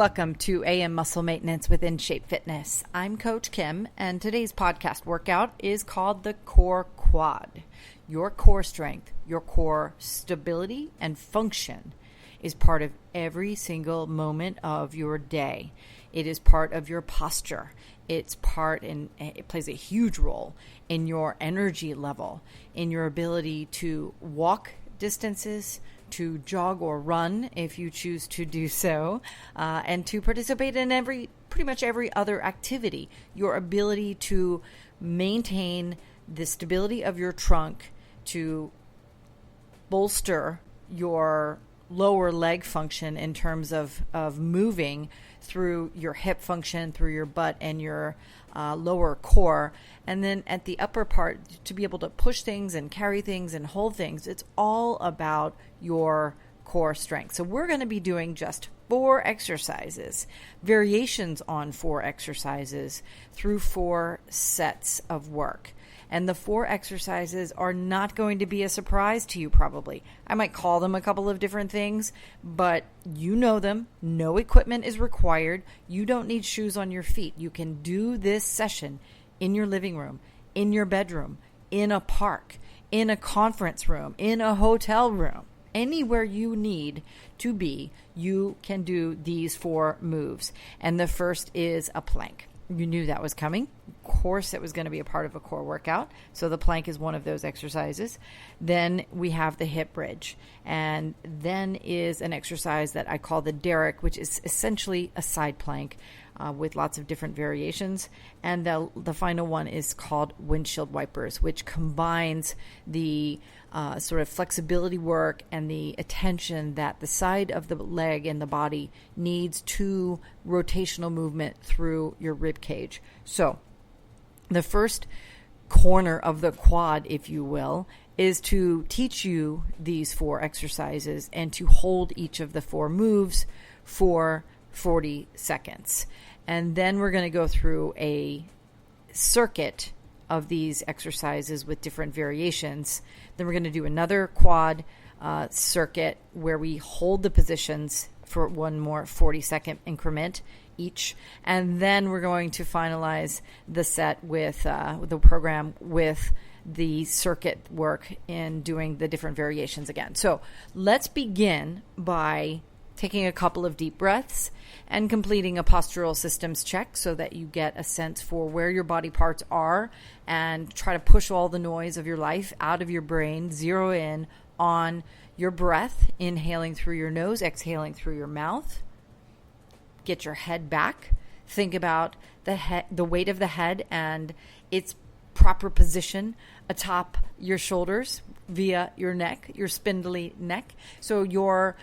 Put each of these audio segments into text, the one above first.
Welcome to AM Muscle Maintenance with InShape Fitness. I'm Coach Kim, and today's podcast workout is called the Core Quad. Your core strength, your core stability and function is part of every single moment of your day. It is part of your posture. It plays a huge role in your energy level, in your ability to walk distances, to jog or run if you choose to do so, and to participate in pretty much every other activity. Your ability to maintain the stability of your trunk, to bolster your lower leg function in terms of moving through your hip function, through your butt and your lower core. And then at the upper part, to be able to push things and carry things and hold things. It's all about your core strength. So we're going to be doing just 4 exercises, variations on 4 exercises through 4 sets of work. And the 4 exercises are not going to be a surprise to you probably. I might call them a couple of different things, but you know them. No equipment is required. You don't need shoes on your feet. You can do this session in your living room, in your bedroom, in a park, in a conference room, in a hotel room. Anywhere you need to be, you can do these 4 moves. And the first is a plank. You knew that was coming. Of course, it was going to be a part of a core workout. So the plank is one of those exercises. Then we have the hip bridge. And then is an exercise that I call the derrick, which is essentially a side plank with lots of different variations. And the final one is called windshield wipers, which combines the sort of flexibility work and the attention that the side of the leg and the body needs to rotational movement through your rib cage. So the first corner of the quad, if you will, is to teach you these 4 exercises and to hold each of the 4 moves for 40 seconds. And then we're going to go through a circuit of these exercises with different variations. Then we're going to do another quad circuit where we hold the positions for one more 40-second increment each. And then we're going to finalize the set with the program with the circuit work in doing the different variations again. So let's begin by taking a couple of deep breaths and completing a postural systems check so that you get a sense for where your body parts are and try to push all the noise of your life out of your brain. Zero in on your breath, inhaling through your nose, exhaling through your mouth. Get your head back. Think about the weight of the head and its proper position atop your shoulders via your neck, your spindly neck. So your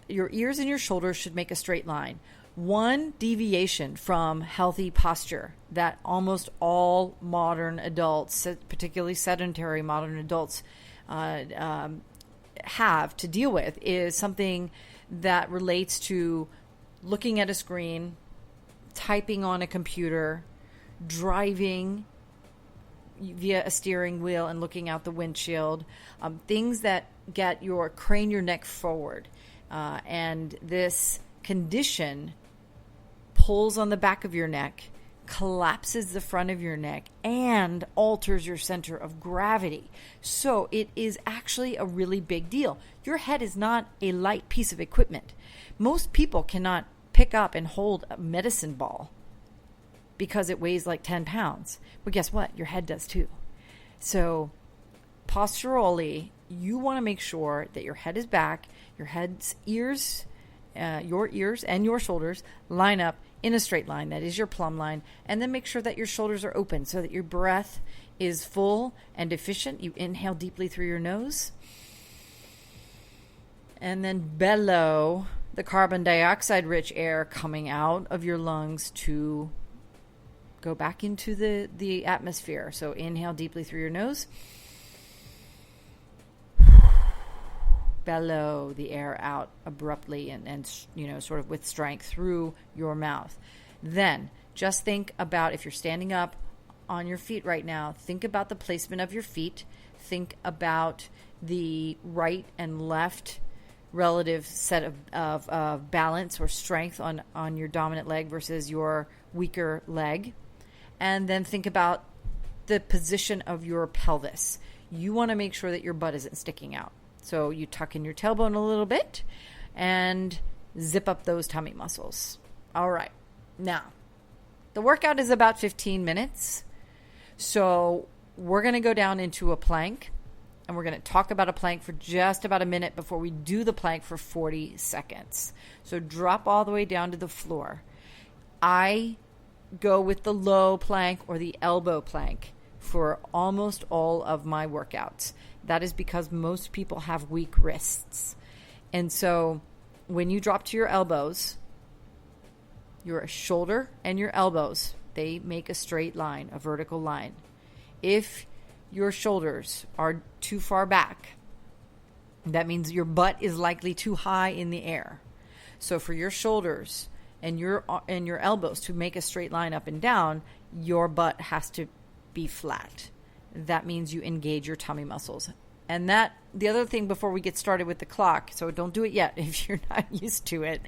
ears and your shoulders should make a straight line. One deviation from healthy posture that almost all modern adults, particularly sedentary modern adults, have to deal with is something that relates to looking at a screen, typing on a computer, driving via a steering wheel and looking out the windshield, things that crane your neck forward. And this condition pulls on the back of your neck, collapses the front of your neck, and alters your center of gravity. So it is actually a really big deal. Your head is not a light piece of equipment. Most people cannot pick up and hold a medicine ball because it weighs like 10 pounds. But guess what? Your head does too. So posturally, you want to make sure that your head is back, your ears and your shoulders line up in a straight line. That is your plumb line. And then make sure that your shoulders are open so that your breath is full and efficient. You inhale deeply through your nose. And then bellow the carbon dioxide-rich air coming out of your lungs to go back into the atmosphere. So inhale deeply through your nose. Bellow the air out abruptly and sort of with strength through your mouth. Then just think about, if you're standing up on your feet right now, think about the placement of your feet. Think about the right and left relative set of balance or strength on your dominant leg versus your weaker leg. And then think about the position of your pelvis. You want to make sure that your butt isn't sticking out. So you tuck in your tailbone a little bit and zip up those tummy muscles. All right. Now, the workout is about 15 minutes. So we're going to go down into a plank, and we're going to talk about a plank for just about a minute before we do the plank for 40 seconds. So drop all the way down to the floor. I go with the low plank or the elbow plank for almost all of my workouts. That is because most people have weak wrists. And so when you drop to your elbows, your shoulder and your elbows, they make a straight line, a vertical line. If your shoulders are too far back, that means your butt is likely too high in the air. So for your shoulders and your elbows to make a straight line up and down, your butt has to be flat. That means you engage your tummy muscles. And the other thing before we get started with the clock, so don't do it yet if you're not used to it,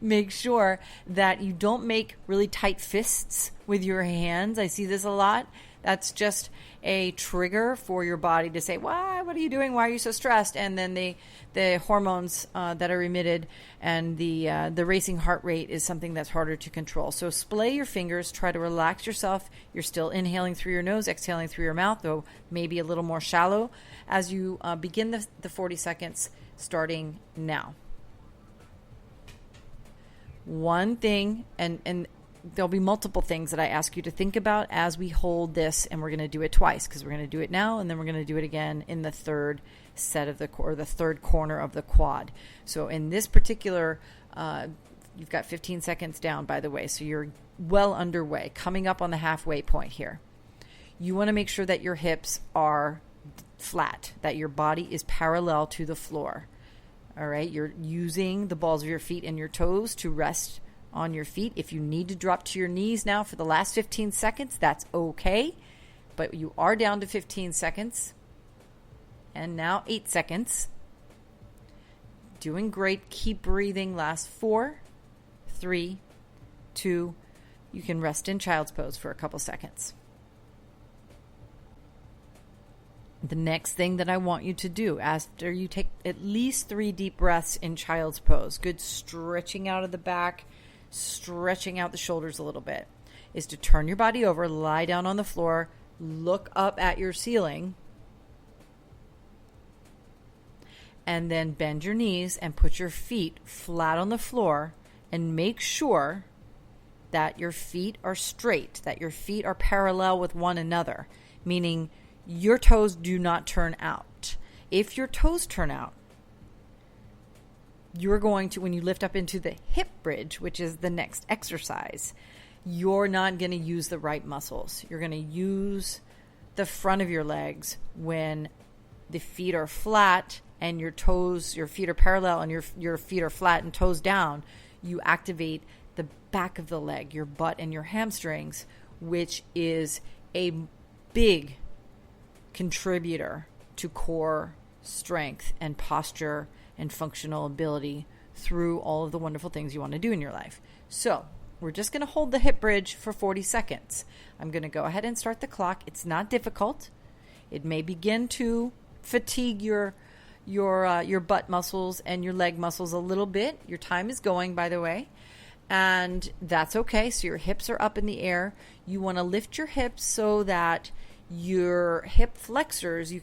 make sure that you don't make really tight fists with your hands. I see this a lot. That's just a trigger for your body to say, "Why? What are you doing? Why are you so stressed?" And then the hormones that are emitted and the racing heart rate is something that's harder to control. So splay your fingers. Try to relax yourself. You're still inhaling through your nose, exhaling through your mouth, though maybe a little more shallow as you begin the 40 seconds starting now. One thing, and there'll be multiple things that I ask you to think about as we hold this, and we're going to do it twice because we're going to do it now, and then we're going to do it again in the third set of the third corner of the quad. So in this particular, you've got 15 seconds down, by the way, so you're well underway, coming up on the halfway point here. You want to make sure that your hips are flat, that your body is parallel to the floor. All right, you're using the balls of your feet and your toes to rest on your feet. If you need to drop to your knees now for the last 15 seconds, that's okay. But you are down to 15 seconds. And now 8 seconds. Doing great. Keep breathing. Last 4, 3, 2. You can rest in child's pose for a couple seconds. The next thing that I want you to do after you take at least 3 deep breaths in child's pose, good stretching out of the back, stretching out the shoulders a little bit, is to turn your body over, lie down on the floor, look up at your ceiling, and then bend your knees and put your feet flat on the floor and make sure that your feet are straight, that your feet are parallel with one another, meaning your toes do not turn out. If your toes turn out, you're going to, when you lift up into the hip bridge, which is the next exercise, you're not going to use the right muscles. You're going to use the front of your legs when the feet are flat and your feet are parallel and your feet are flat and toes down. You activate the back of the leg, your butt and your hamstrings, which is a big contributor to core strength and posture and functional ability through all of the wonderful things you want to do in your life. So we're just going to hold the hip bridge for 40 seconds. I'm going to go ahead and start the clock. It's not difficult. It may begin to fatigue your butt muscles and your leg muscles a little bit. Your time is going, by the way, and that's okay. So your hips are up in the air. You want to lift your hips so that your hip flexors, you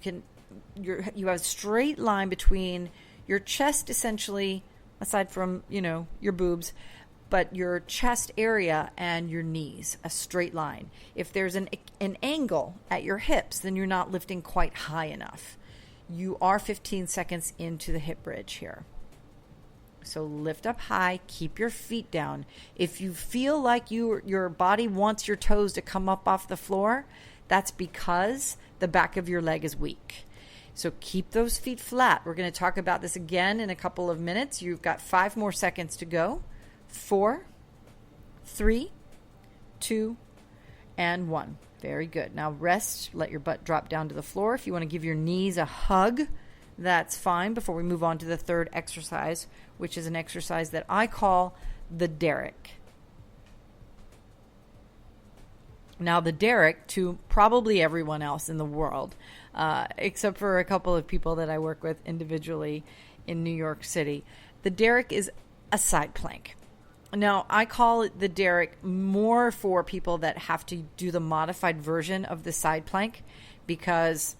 have a straight line between your chest, essentially, aside from, your boobs, but your chest area and your knees, a straight line. If there's an angle at your hips, then you're not lifting quite high enough. You are 15 seconds into the hip bridge here. So lift up high, keep your feet down. If you feel like your body wants your toes to come up off the floor, that's because the back of your leg is weak. So keep those feet flat. We're going to talk about this again in a couple of minutes. You've got 5 more seconds to go. 4, 3, 2, and 1. Very good. Now rest. Let your butt drop down to the floor. If you want to give your knees a hug, that's fine before we move on to the third exercise, which is an exercise that I call the Derrick. Now, the Derrick, to probably everyone else in the world, except for a couple of people that I work with individually in New York City, the Derrick is a side plank. Now, I call it the Derrick more for people that have to do the modified version of the side plank because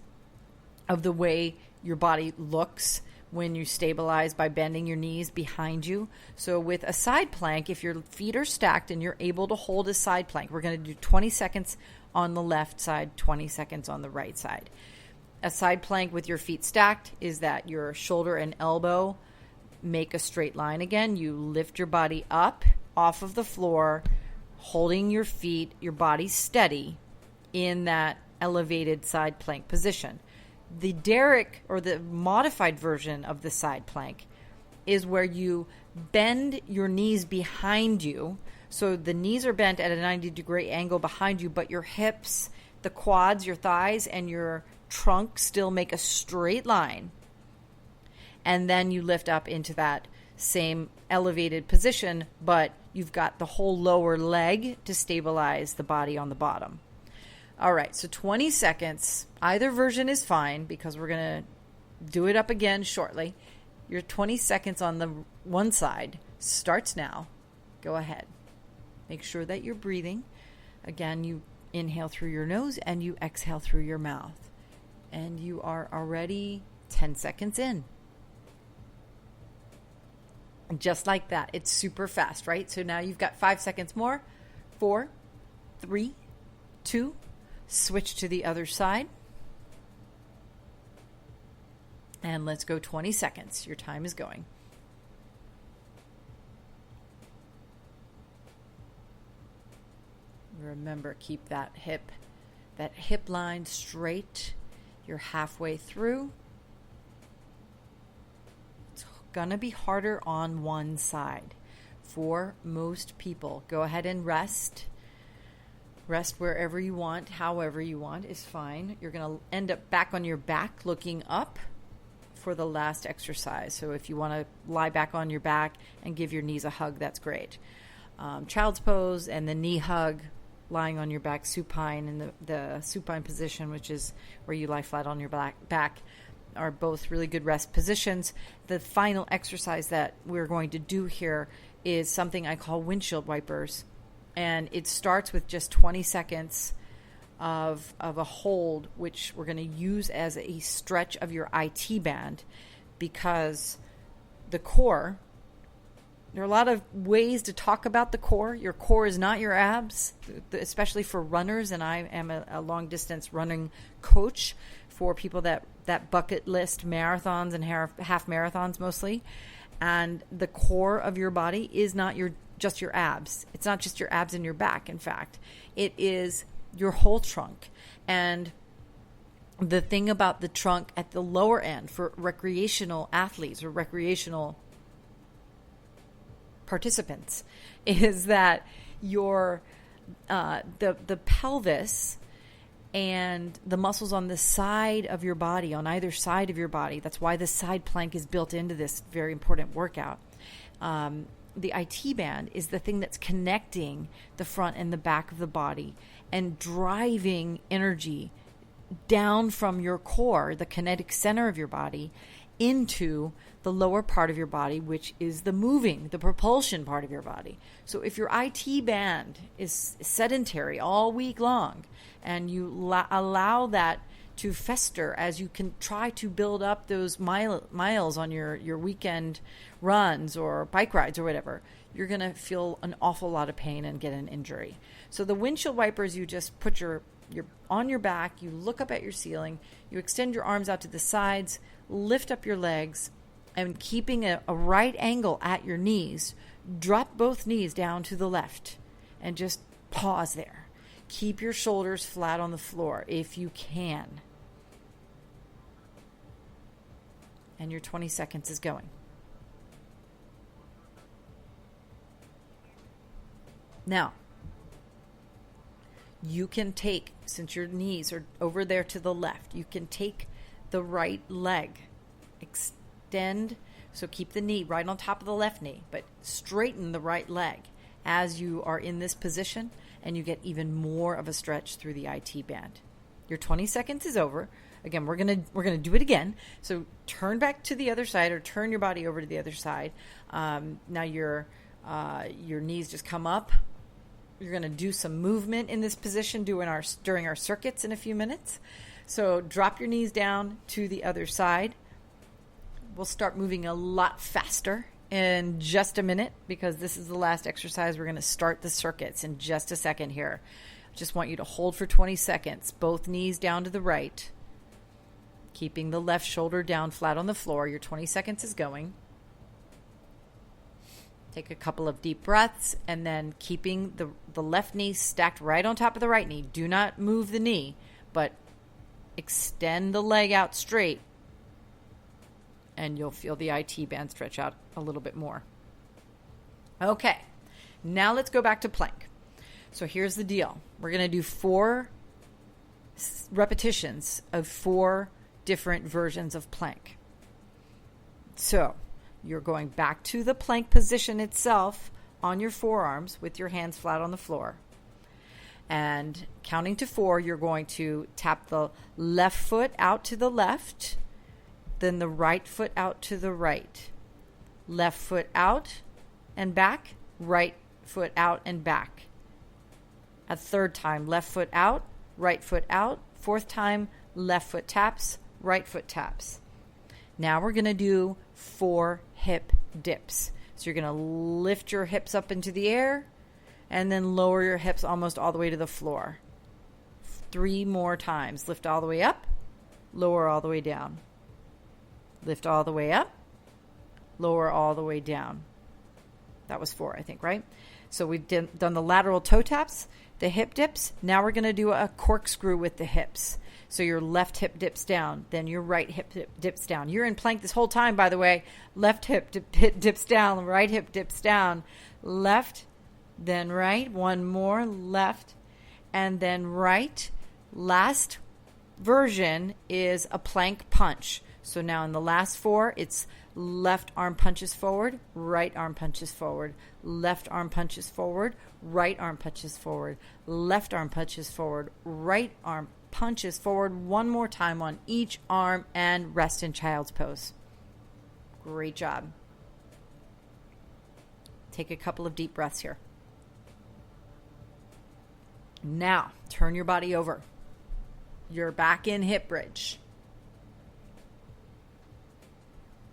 of the way your body looks when you stabilize by bending your knees behind you. So with a side plank, if your feet are stacked and you're able to hold a side plank, we're going to do 20 seconds on the left side, 20 seconds on the right side. A side plank with your feet stacked is that your shoulder and elbow make a straight line again. You lift your body up off of the floor, holding your feet, your body steady in that elevated side plank position. The Derrick, or the modified version of the side plank, is where you bend your knees behind you. So the knees are bent at a 90-degree angle behind you, but your hips, the quads, your thighs, and your trunk still make a straight line. And then you lift up into that same elevated position, but you've got the whole lower leg to stabilize the body on the bottom. All right, so 20 seconds. Either version is fine because we're going to do it up again shortly. Your 20 seconds on the one side starts now. Go ahead. Make sure that you're breathing. Again, you inhale through your nose and you exhale through your mouth. And you are already 10 seconds in. And just like that. It's super fast, right? So now you've got 5 seconds more. 4, 3, 2, switch to the other side. And let's go 20 seconds. Your time is going. Remember, keep that hip line straight. You're halfway through. It's gonna be harder on one side for most people. Go ahead and rest. Rest wherever you want, however you want is fine. You're going to end up back on your back looking up for the last exercise. So if you want to lie back on your back and give your knees a hug, that's great. Child's pose and the knee hug, lying on your back, supine, and the supine position, which is where you lie flat on your back, are both really good rest positions. The final exercise that we're going to do here is something I call windshield wipers. And it starts with just 20 seconds of a hold, which we're going to use as a stretch of your IT band, because the core, there are a lot of ways to talk about the core. Your core is not your abs, especially for runners, and I am a long-distance running coach for people that bucket list marathons and half marathons mostly. And the core of your body is not just your abs. It's not just your abs and your back, in fact. It is your whole trunk. And the thing about the trunk at the lower end for recreational athletes or recreational participants is that your the pelvis and the muscles on the side of your body, on either side of your body, that's why the side plank is built into this very important workout. The IT band is the thing that's connecting the front and the back of the body and driving energy down from your core, the kinetic center of your body, into the lower part of your body, which is the propulsion part of your body. So if your IT band is sedentary all week long and you allow that to fester as you can try to build up those miles on your weekend runs or bike rides or whatever, you're going to feel an awful lot of pain and get an injury. So the windshield wipers, you just put you're on your back, you look up at your ceiling, you extend your arms out to the sides, lift up your legs, and keeping a right angle at your knees, drop both knees down to the left and just pause there. Keep your shoulders flat on the floor if you can. And your 20 seconds is going. Now, you can take, since your knees are over there to the left, you can take the right leg extend. So keep the knee right on top of the left knee, but straighten the right leg as you are in this position, and you get even more of a stretch through the IT band. Your 20 seconds is over. Again, we're gonna do it again. So turn back to the other side, or turn your body over to the other side. Now your knees just come up. You're gonna do some movement in this position during our circuits in a few minutes. So drop your knees down to the other side. We'll start moving a lot faster in just a minute, because this is the last exercise. We're going to start the circuits in just a second here. Just want you to hold for 20 seconds, both knees down to the right, keeping the left shoulder down flat on the floor. Your 20 seconds is going. Take a couple of deep breaths, and then keeping the left knee stacked right on top of the right knee. Do not move the knee, but extend the leg out straight, and you'll feel the IT band stretch out a little bit more. Okay, now let's go back to plank. So here's the deal. We're going to do 4 repetitions of 4 different versions of plank. So you're going back to the plank position itself on your forearms with your hands flat on the floor. And counting to 4, you're going to tap the left foot out to the left, then the right foot out to the right. Left foot out and back, right foot out and back. A third time, left foot out, right foot out. Fourth time, left foot taps, right foot taps. Now we're going to do 4 hip dips. So you're going to lift your hips up into the air and then lower your hips almost all the way to the floor. 3 more times. Lift all the way up, lower all the way down. Lift all the way up, lower all the way down. That was 4, I think, right? So we've done the lateral toe taps, the hip dips. Now we're going to do a corkscrew with the hips. So your left hip dips down, then your right hip dips down. You're in plank this whole time, by the way. Left hip dips down, right hip dips down. Left, then right. One more, left, and then right. Last version is a plank punch. So now in the last 4, it's left arm punches forward, right arm punches forward, left arm punches forward, right arm punches forward, left arm punches forward, right arm punches forward. One more time on each arm, and rest in child's pose. Great job. Take a couple of deep breaths here. Now, turn your body over. You're back in hip bridge.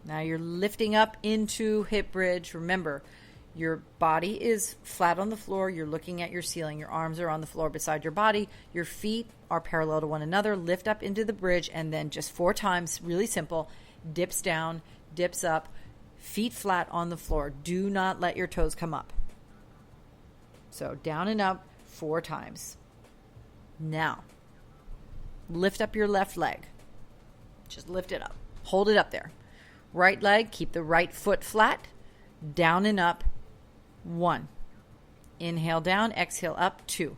Now you're lifting up into hip bridge. Remember, your body is flat on the floor. You're looking at your ceiling. Your arms are on the floor beside your body. Your feet are parallel to one another. Lift up into the bridge, and then just 4 times, really simple, dips down, dips up, feet flat on the floor. Do not let your toes come up. So down and up 4 times. Now, lift up your left leg. Just lift it up. Hold it up there. Right leg, keep the right foot flat, down and up, 1. Inhale down, exhale up, 2.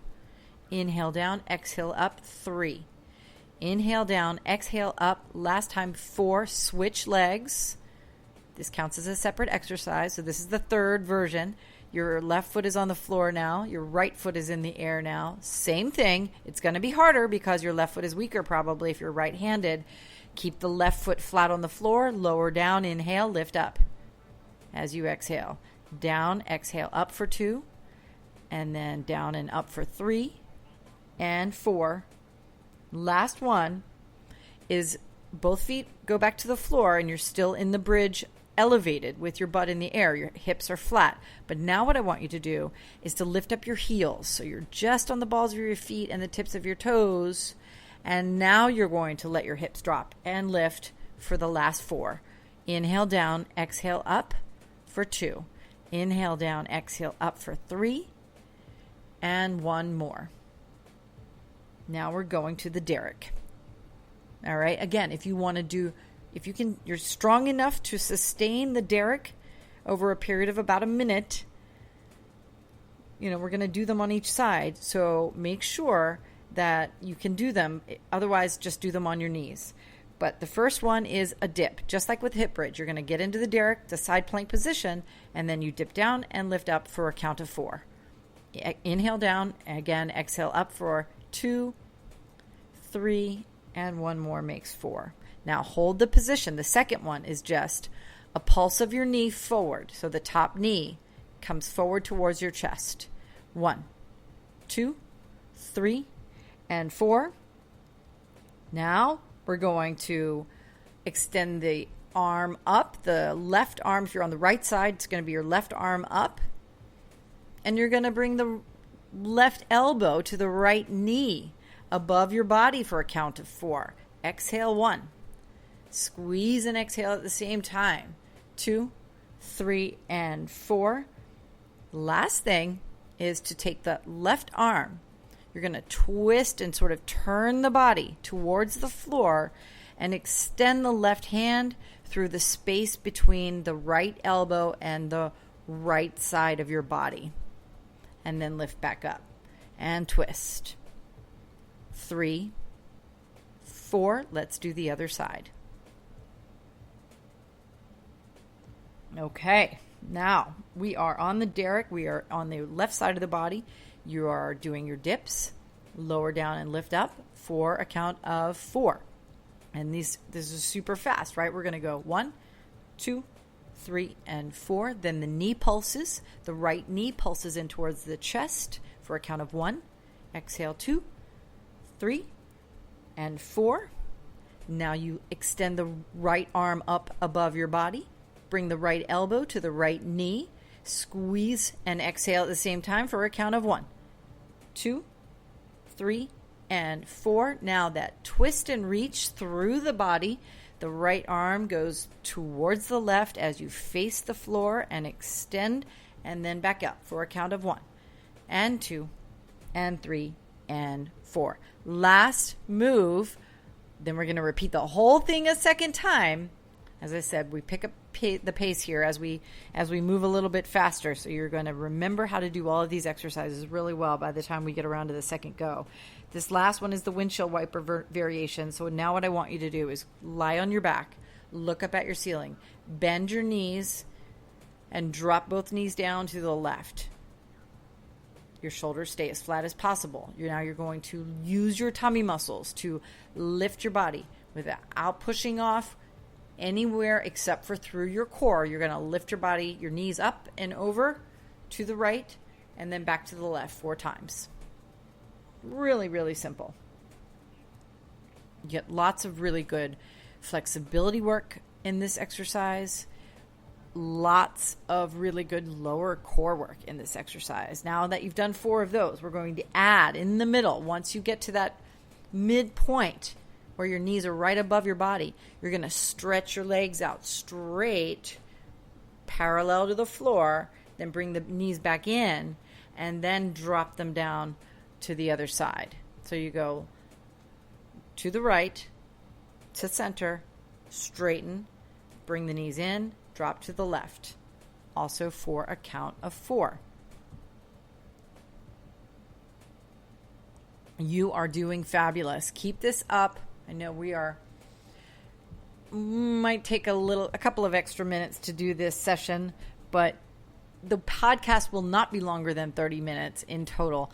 Inhale down, exhale up, 3. Inhale down, exhale up, last time 4, switch legs. This counts as a separate exercise, so this is the 3rd version. Your left foot is on the floor now, your right foot is in the air now. Same thing, it's going to be harder because your left foot is weaker probably if you're right-handed. Keep the left foot flat on the floor, lower down, inhale, lift up as you exhale. Down, exhale, up for 2, and then down and up for 3 and 4. Last one is both feet go back to the floor and you're still in the bridge elevated with your butt in the air. Your hips are flat. But now what I want you to do is to lift up your heels. So you're just on the balls of your feet and the tips of your toes. And now you're going to let your hips drop and lift for the last 4. Inhale down, exhale up for 2. Inhale down, exhale up for 3. And 1 more. Now we're going to the derrick. All right. Again, if you want to do, if you can, you're strong enough to sustain the derrick over a period of about a minute. You know, we're going to do them on each side. So make sure that you can do them. Otherwise, just do them on your knees. But the first one is a dip. Just like with hip bridge, you're going to get into the derrick, the side plank position, and then you dip down and lift up for a count of 4. Inhale down, again, exhale up for 2, 3, and one more makes 4. Now hold the position. The second one is just a pulse of your knee forward. So the top knee comes forward towards your chest. 1, 2, 3, and 4. Now we're going to extend the arm up. The left arm, if you're on the right side, it's going to be your left arm up. And you're going to bring the left elbow to the right knee above your body for a count of 4. Exhale 1. Squeeze and exhale at the same time. 2, 3, and 4. Last thing is to take the left arm. You're going to twist and sort of turn the body towards the floor and extend the left hand through the space between the right elbow and the right side of your body. And then lift back up and twist. 3, 4. Let's do the other side. Okay, now we are on the derrick. We are on the left side of the body. You are doing your dips, lower down and lift up for a count of 4. And this is super fast, right? We're going to go 1, 2, 3, and 4. Then the knee pulses. The right knee pulses in towards the chest for a count of 1. Exhale 2, 3, and 4. Now you extend the right arm up above your body. Bring the right elbow to the right knee. Squeeze and exhale at the same time for a count of 1, 2, 3, and 4. Now that twist and reach through the body. The right arm goes towards the left as you face the floor and extend, and then back up for a count of 1, and 2, and 3, and 4. Last move. Then we're going to repeat the whole thing a second time. As I said, we pick up the pace here as we move a little bit faster. So you're going to remember how to do all of these exercises really well by the time we get around to the second go. This last one is the windshield wiper variation. So now what I want you to do is lie on your back, look up at your ceiling, bend your knees, and drop both knees down to the left. Your shoulders stay as flat as possible. You're going to use your tummy muscles to lift your body without pushing off anywhere except for through your core. You're going to lift your body, your knees up and over to the right and then back to the left 4 times. Really, really simple. You get lots of really good flexibility work in this exercise. Lots of really good lower core work in this exercise. Now that you've done 4 of those, we're going to add in the middle. Once you get to that midpoint where your knees are right above your body, you're going to stretch your legs out straight, parallel to the floor, then bring the knees back in, and then drop them down to the other side. So you go to the right, to center, straighten, bring the knees in, drop to the left. Also for a count of 4. You are doing fabulous. Keep this up. I know might take a couple of extra minutes to do this session, but the podcast will not be longer than 30 minutes in total,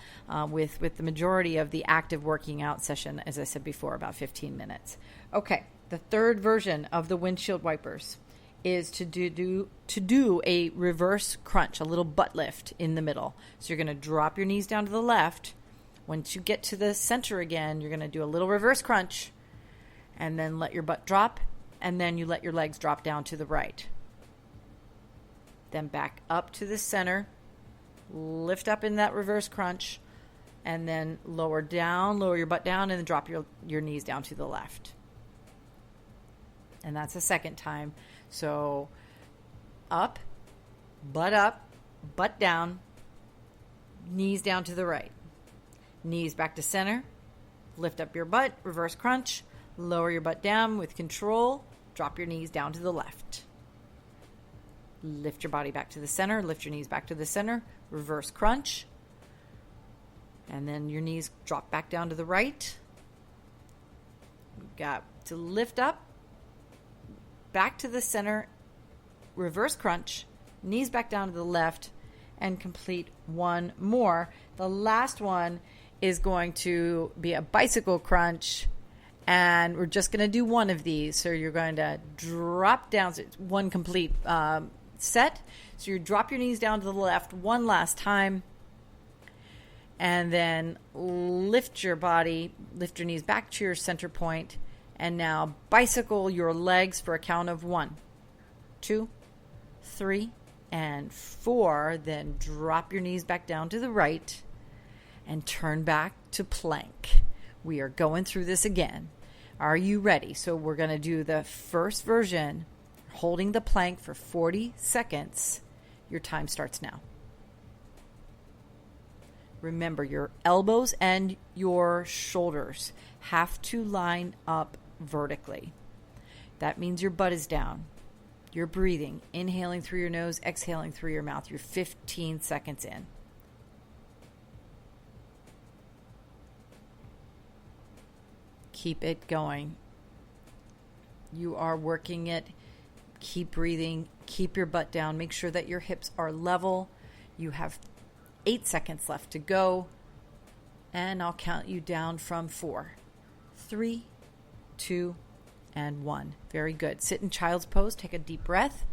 with the majority of the active working out session, as I said before, about 15 minutes. Okay, the third version of the windshield wipers is to do a reverse crunch, a little butt lift in the middle. So you're going to drop your knees down to the left. Once you get to the center again, you're going to do a little reverse crunch, and then let your butt drop, and then you let your legs drop down to the right. Then back up to the center, lift up in that reverse crunch, and then lower your butt down, and then drop your knees down to the left. And that's the second time. So up, butt down, knees down to the right. Knees back to center, lift up your butt, reverse crunch, lower your butt down with control, drop your knees down to the left. Lift your body back to the center, lift your knees back to the center, reverse crunch, and then your knees drop back down to the right. We've got to lift up, back to the center, reverse crunch, knees back down to the left, and complete one more. The last one is going to be a bicycle crunch, and we're just going to do one of these. So you're going to drop down, so it's one complete set. So you drop your knees down to the left one last time, and then lift your body, lift your knees back to your center point, and now bicycle your legs for a count of 1, 2, 3, and 4. Then drop your knees back down to the right and turn back to plank. We are going through this again. Are you ready? So we're going to do the first version, holding the plank for 40 seconds. Your time starts now. Remember, your elbows and your shoulders have to line up vertically. That means your butt is down. You're breathing, inhaling through your nose, exhaling through your mouth. You're 15 seconds in. Keep it going. You are working it. Keep breathing. Keep your butt down. Make sure that your hips are level. You have 8 seconds left to go. And I'll count you down from 4, 3, 2, and 1. Very good. Sit in child's pose. Take a deep breath.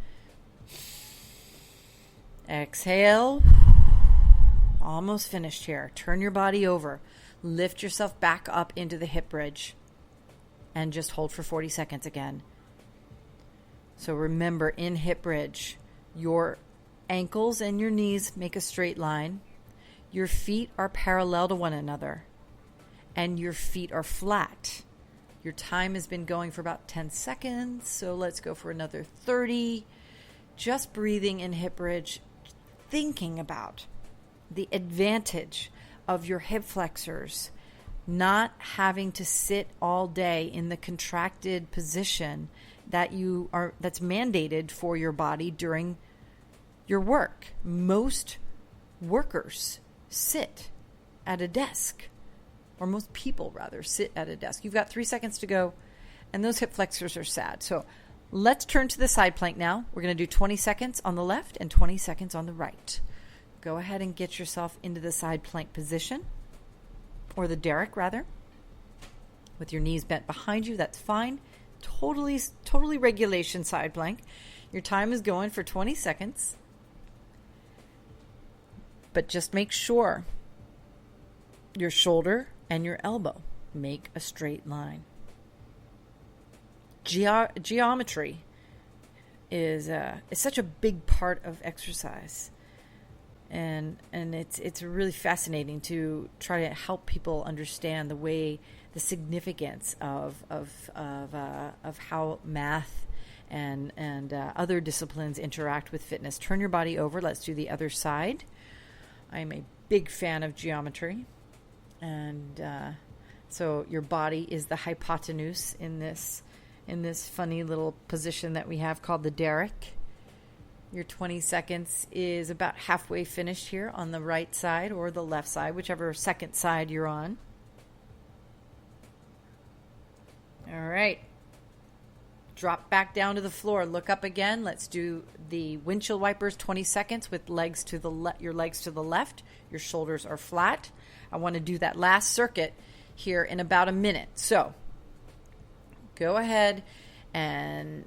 Exhale. Almost finished here. Turn your body over. Lift yourself back up into the hip bridge. And just hold for 40 seconds again. So remember, in hip bridge, your ankles and your knees make a straight line. Your feet are parallel to one another. And your feet are flat. Your time has been going for about 10 seconds, so let's go for another 30. Just breathing in hip bridge, thinking about the advantage of your hip flexors not having to sit all day in the contracted position that's mandated for your body during your work. Most workers sit at a desk. Or most people, rather, sit at a desk. You've got 3 seconds to go, and those hip flexors are sad. So let's turn to the side plank now. We're going to do 20 seconds on the left and 20 seconds on the right. Go ahead and get yourself into the side plank position, or the derrick, rather, with your knees bent behind you. That's fine. Totally regulation side plank. Your time is going for 20 seconds. But just make sure your shoulder and your elbow make a straight line. Geometry is such a big part of exercise, and it's really fascinating to try to help people understand the significance of how math and other disciplines interact with fitness. Turn your body over. Let's do the other side. I'm a big fan of geometry. And so your body is the hypotenuse in this funny little position that we have called the derrick. Your 20 seconds is about halfway finished here on the right side or the left side, whichever second side you're on. All right. Drop back down to the floor. Look up again. Let's do the windshield wipers, 20 seconds with legs to your legs to the left. Your shoulders are flat. I want to do that last circuit here in about a minute. So go ahead and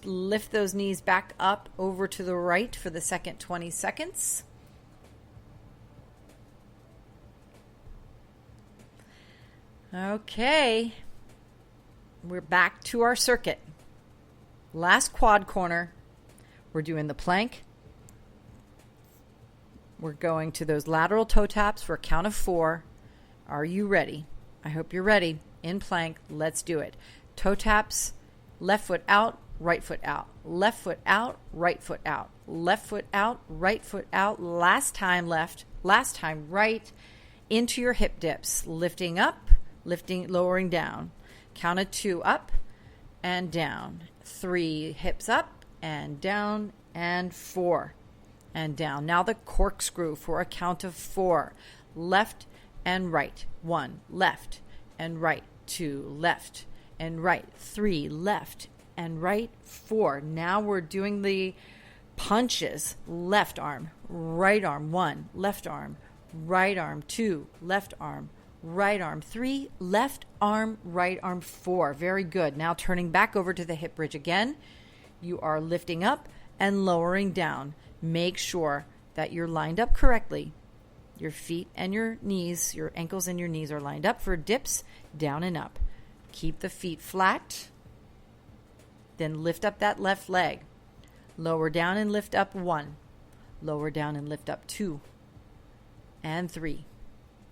lift those knees back up over to the right for the second 20 seconds. Okay. We're back to our circuit. Last quad corner. We're doing the plank. We're going to those lateral toe taps for a count of 4. Are you ready? I hope you're ready. In plank, let's do it. Toe taps, left foot out, right foot out. Left foot out, right foot out. Left foot out, right foot out. Last time left, last time right. Into your hip dips. Lifting up, lowering down. Count of 2 up and down. 3 hips up and down, and 4 and down. Now the corkscrew for a count of 4. Left and right. 1, left and right. 2, left and right, 3, left and right, 4. Now we're doing the punches. Left arm, right arm, 1, left arm, right arm, 2, left arm, right arm, 3, left arm, right arm, 4. Very good. Now turning back over to the hip bridge again. You are lifting up and lowering down. Make sure that you're lined up correctly. Your feet and your knees, your ankles and your knees are lined up for dips, down and up. Keep the feet flat. Then lift up that left leg. Lower down and lift up 1. Lower down and lift up 2. And 3.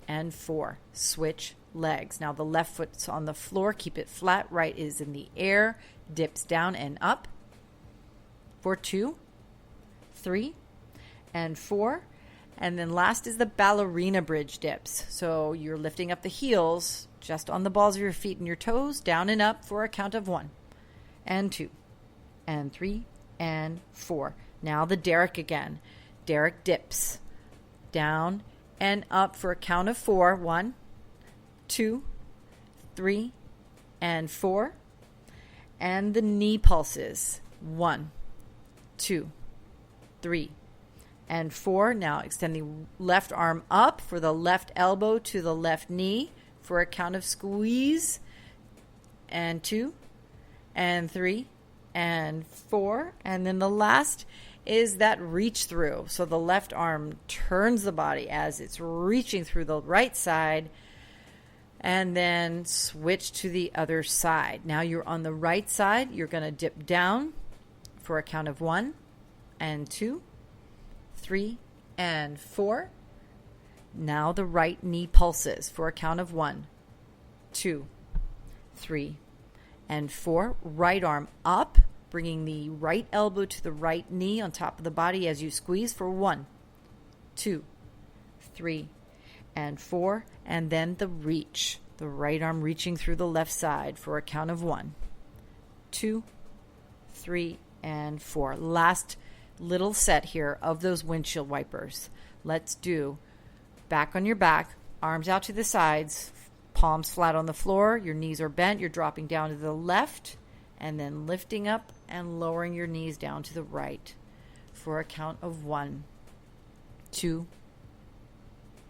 And 4. Switch legs. Now the left foot's on the floor. Keep it flat. Right is in the air. Dips down and up. For 2, 3, and 4. And then last is the ballerina bridge dips. So you're lifting up the heels just on the balls of your feet and your toes, down and up for a count of 1, and 2, and 3, and 4. Now the Derrick again. Derrick dips down and up for a count of 4. 1, 2, 3, and 4. And the knee pulses. 1, 2, 3, and 4. Now extend the left arm up for the left elbow to the left knee for a count of squeeze. And 2, and 3, and 4. And then the last is that reach through. So the left arm turns the body as it's reaching through the right side, and then switch to the other side. Now you're on the right side. You're going to dip down for a count of 1, and 2, 3, and 4. Now the right knee pulses for a count of 1, 2, 3, and 4. Right arm up, bringing the right elbow to the right knee on top of the body as you squeeze for 1, 2, 3, and 4. And then the reach. The right arm reaching through the left side for a count of 1, 2, 3, and 4. Last little set here of those windshield wipers. Let's do back on your back, arms out to the sides, palms flat on the floor, your knees are bent, you're dropping down to the left, and then lifting up and lowering your knees down to the right for a count of 1, 2.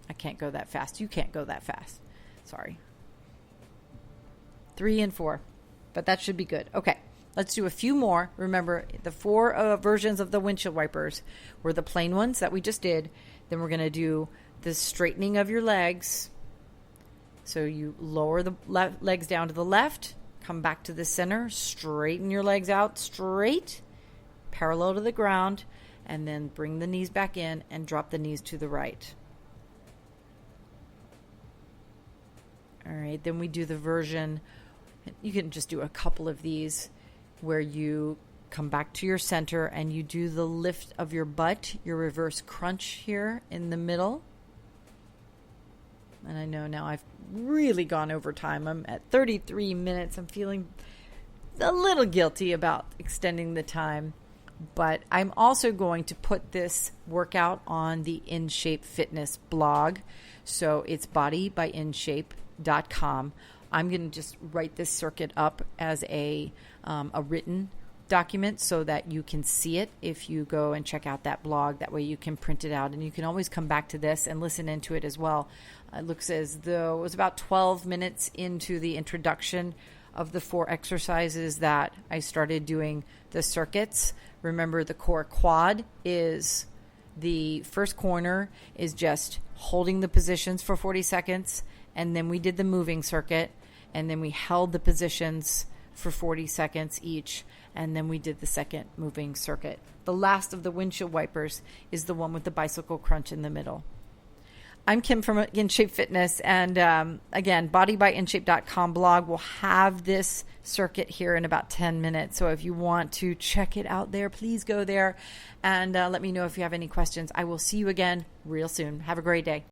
I can't go that fast. You can't go that fast. Sorry. 3 and 4. But that should be good. Okay. Let's do a few more. Remember, the 4 versions of the windshield wipers were the plain ones that we just did. Then we're going to do the straightening of your legs. So you lower the legs down to the left, come back to the center, straighten your legs out straight, parallel to the ground, and then bring the knees back in and drop the knees to the right. All right, then we do the version, you can just do a couple of these, where you come back to your center and you do the lift of your butt, your reverse crunch here in the middle. And I know now I've really gone over time. I'm at 33 minutes. I'm feeling a little guilty about extending the time. But I'm also going to put this workout on the InShape Fitness blog. So it's bodybyInShape.com. I'm going to just write this circuit up as a written document so that you can see it if you go and check out that blog. That way you can print it out, and you can always come back to this and listen into it as well. It looks as though it was about 12 minutes into the introduction of the 4 exercises that I started doing the circuits. Remember, the core quad is the first corner is just holding the positions for 40 seconds, and then we did the moving circuit, and then we held the positions for 40 seconds each, and then we did the second moving circuit. The last of the windshield wipers is the one with the bicycle crunch in the middle. I'm Kim from InShape Fitness, and again, bodybyInShape.com blog will have this circuit here in about 10 minutes. So if you want to check it out there, please go there and let me know if you have any questions. I will see you again real soon. Have a great day.